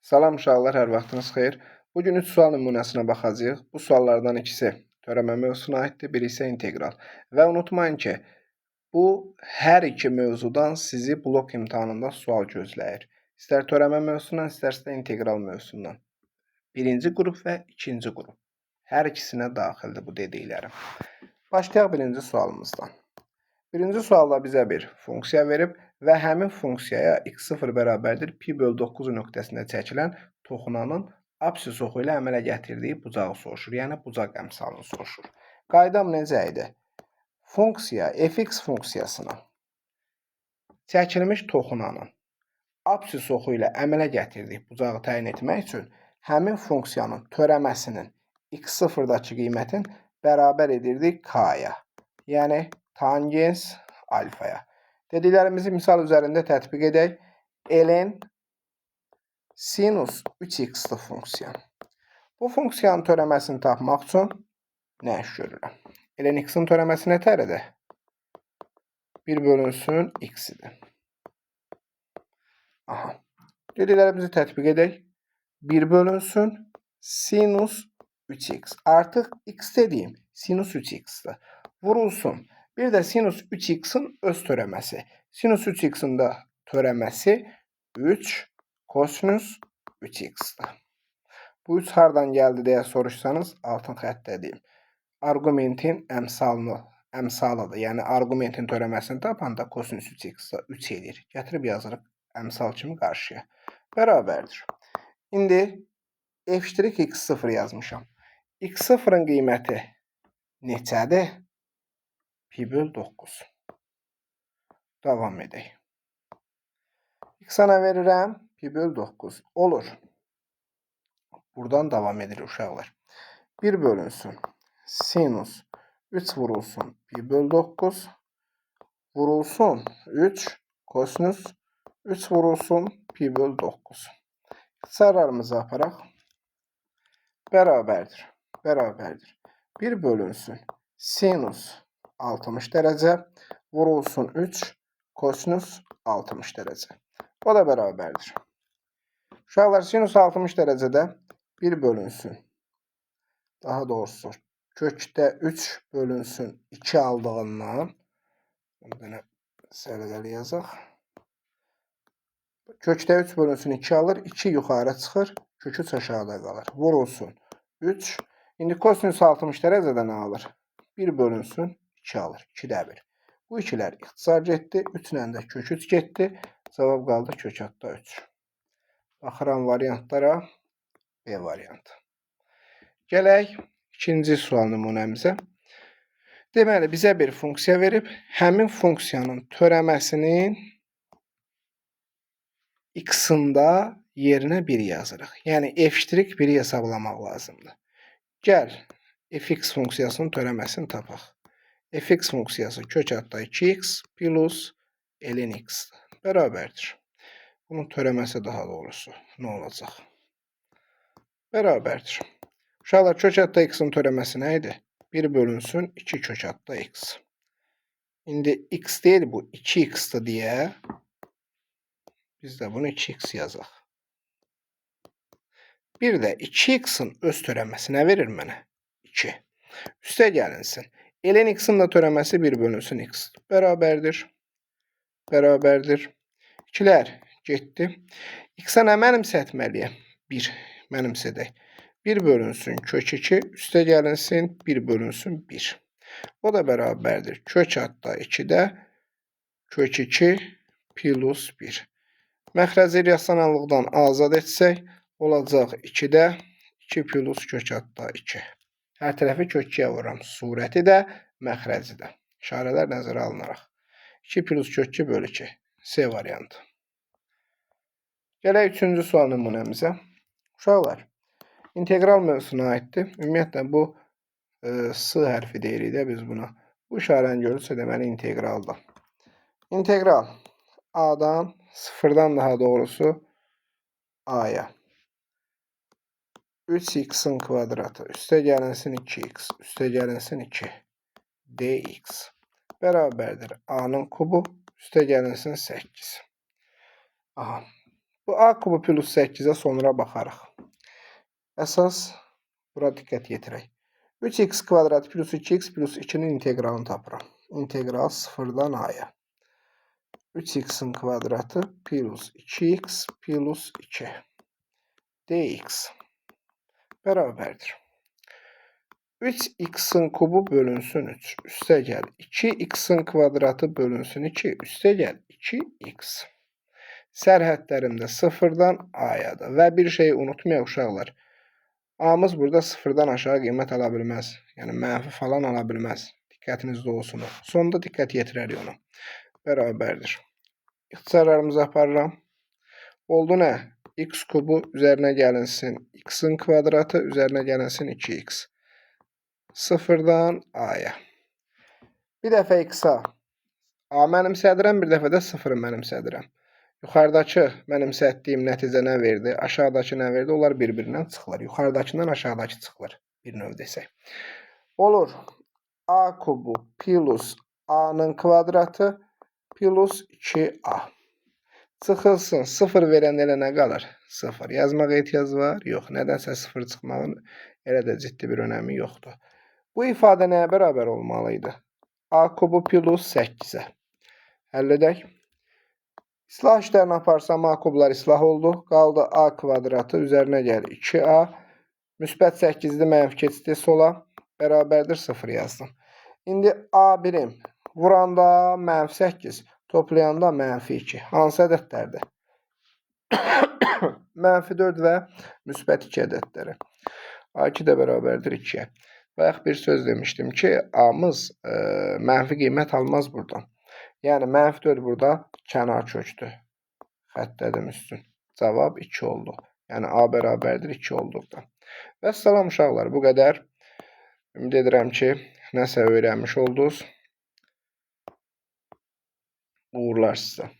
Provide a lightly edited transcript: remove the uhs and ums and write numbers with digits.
Salam uşaqlar, hər vaxtınız xeyir. Bugün 3 sual nümunəsinə baxacağıq. Bu suallardan ikisi törəmə mövzusuna aiddir, biri isə integral. Və unutmayın ki, bu hər iki mövzudan sizi blok imtahanında sual gözləyir. İstər törəmə mövzusundan, istərsə də integral mövzusundan. Birinci qrup və ikinci qrup. Hər ikisinə daxildir bu dediklərim. Başlayaq birinci sualımızdan. Birinci sualda bizə bir funksiya verib və həmin funksiyaya x0 bərabərdir pi bölü 9 nöqtəsində çəkilən toxunanın absis oxu ilə əmələ gətirdiyi bucağı soruşur. Yəni, bucaq əmsalını soruşur. Qaydam necə idi? Funksiya, fx funksiyasına çəkilmiş toxunanın absis oxu ilə əmələ gətirdiyi bucağı təyin etmək üçün həmin funksiyanın törəməsinin x0-dakı qiymətin bərabər edirdik k-ya. Yəni, tangens alfaya. Dediklərimizi misal üzərində tətbiq edək. Ln sinus 3x-lı funksiya. Bu funksiyanın törəməsini tapmaq üçün nə iş görürəm? Ln x-in törəməsi nətəridir? 1 bölünsün x idi. Aha. Dediklərimizi tətbiq edək. 1 bölünsün sinus 3x. Artıq x dediyim sinus 3x-dir. Vurulsun. Bir də sinus 3x-in öz törəməsi. Sinus 3x-in də törəməsi 3 kosinus 3x-dir. Bu 3 hardan gəldi deyə soruşsanız, altın xəttə deyim. Argumentin əmsalıdır. Yəni, argumentin törəməsini tapanda kosinus 3x-də 3 edir. Gətirib yazırıq əmsal kimi qarşıya. Bərabərdir. İndi f'(x0) yazmışam. x0-ın qiyməti neçədir? Pi bölü 9. Davam edək. X-a nə verirəm? Pi bölü 9. Olur. Buradan davam edirik uşaqlar. 1 bölünsün sinus 3 vurulsun pi bölü 9 vurulsun 3 kosinus 3 vurulsun pi bölü 9. İxtisarlarımızı aparaq. Bərabərdir. Bərabərdir. 1 bölünsün sinus 60 dərəcə vurulsun 3 kosinus 60 dərəcə. O da bərabərdir. Uşaqlar, sinus 60 dərəcədə 1 bölünsün. Daha doğrusu kökdə 3 bölünsün 2 aldığından bunu səliqəli yazaq. Kökdə 3 bölünsün 2 alır. 2 yuxarı çıxır. Kök 3 aşağıda qalır. Vurulsun 3. İndi kosinus 60 dərəcədə nə alır? 1 bölünsün 2 alır. 2-də 1. Bu ikilər ixtisar getdi. 3 ilə də kök 3 getdi. Cavab qaldı kök altda 3. Baxıram variantlara. B variantı. Gələk ikinci sual nümunəmizə. Deməli, bizə bir funksiya verib. Həmin funksiyanın törəməsinin x-ında yerinə 1 yazırıq. Yəni, f'1 hesablamaq lazımdır. Gəl, fx funksiyasının törəməsini tapaq. Fx funksiyası kök altda 2x plus ln x bərabərdir. Bunun törəməsi daha doğrusu nə olacaq? Bərabərdir. Uşaqlar, kök altda x-in törəməsi nə idi? 1 bölünsün 2 kök altda x. İndi x deyil bu 2x-dir deyə biz də bunu 2x yazaq. Bir də 2x-in öz törəməsi nə verir mənə? 2. Üstə gəlinsin. Ln x-in də törəməsi 1 bölünsün x. Bərabərdir. Bərabərdir. 2-lər getdi. X-a nə mənimsətməliyəm? 1 mənimsədək. 1 bölünsün kök 2. Üstə gəlinsin 1 bölünsün 1. O da bərabərdir. Kök altda 2-də kök 2 plus 1. Məxrəci rəssamlıqdan azad etsək, olacaq 2-də 2 plus kök altda 2. Hər tərəfi kök 2-yə vururam. Surəti də, məxrəci də. İşarələr nəzərə alınaraq. 2 plus kök 2 bölü 2. C variantı. Gələk 3-cü sual nümunəmizə. Uşaqlar, integral mövzusuna aiddir. Ümumiyyətlə, bu S hərfi deyirik də biz buna. Bu işarəni görürsə, deməli integraldır. İntegral A-dan, sıfırdan daha doğrusu A-ya. 3x-in kvadratı üstə gəlinsin 2x, üstə gəlinsin 2 dx bərabərdir A-nın kubu üstə gəlinsin 8. Aha. Bu a kubu plus 8'ə sonra baxarıq. Əsas bura diqqət yetirək. 3x kvadrat plus 2x plus 2'nin integralını tapıram. İntegral 0'dan a'ya. 3x'in kvadratı plus 2x plus 2 dx bərabərdir. 3x'in kubu bölünsün 3. Üstə gəl 2x'in kvadratı bölünsün 2. Üstə gəl 2x. Sərhədlərimdə 0'dan a'yadır. Və bir şey unutmayaq uşaqlar. A'mız burada 0'dan aşağı qiymət ala bilməz. Yəni mənfi falan ala bilməz. Diqqətinizdə olsun. Sonda diqqət yetirərik ona. Bərabərdir. İxtisarlarımızı aparıram. Oldu nə? X kubu üzərinə gəlinsin. X'in kvadratı üzərinə gəlinsin 2x. 0'dan a'ya. Bir dəfə x'a a mənimsədirəm, bir dəfə də 0'ı mənimsədirəm. Yuxarıdakı mənimsətdiyim nəticə nə verdi? Aşağıdakı nə verdi? Onlar bir-birindən çıxılır. Yuxarıdakından aşağıdakı çıxılır. Bir növ desək. Olur. A kubu plus a'nın kvadratı plus 2a. Çıxılsın. 0 verəndə elə nə qalır? 0. Yazmağa ehtiyac var? Yox. Nədənsə 0 çıxmağın elə də ciddi bir önəmi yoxdur. Bu ifadə nəyə bərabər olmalıydı? A kubu plus 8'ə. Həll edək. İslah işlərini aparsam a kublar islah oldu. Qaldı a kvadratı üzərinə gəlir 2a. Müsbət 8'li mənfi keçdi sola. Bərabərdir 0 yazdım. İndi a birim. Vuranda mənfi 8. Toplayanda mənfi 2. Hansı ədədlərdir? Mənfi 4 və müsbət 2 ədədləri. A2 də bərabərdir 2'yə. Bayaq bir söz demişdim ki, a'mız mənfi qiymət almaz buradan. Yəni mənfi 4 burada kənar köçdü. Xəttədim üstün. Cavab 2 oldu. Yəni a bərabərdir 2 olduqda. Və salam uşaqlar, bu qədər. Ümid edirəm ki, nəsə öyrənmiş oldunuz. Uğurlar sizə.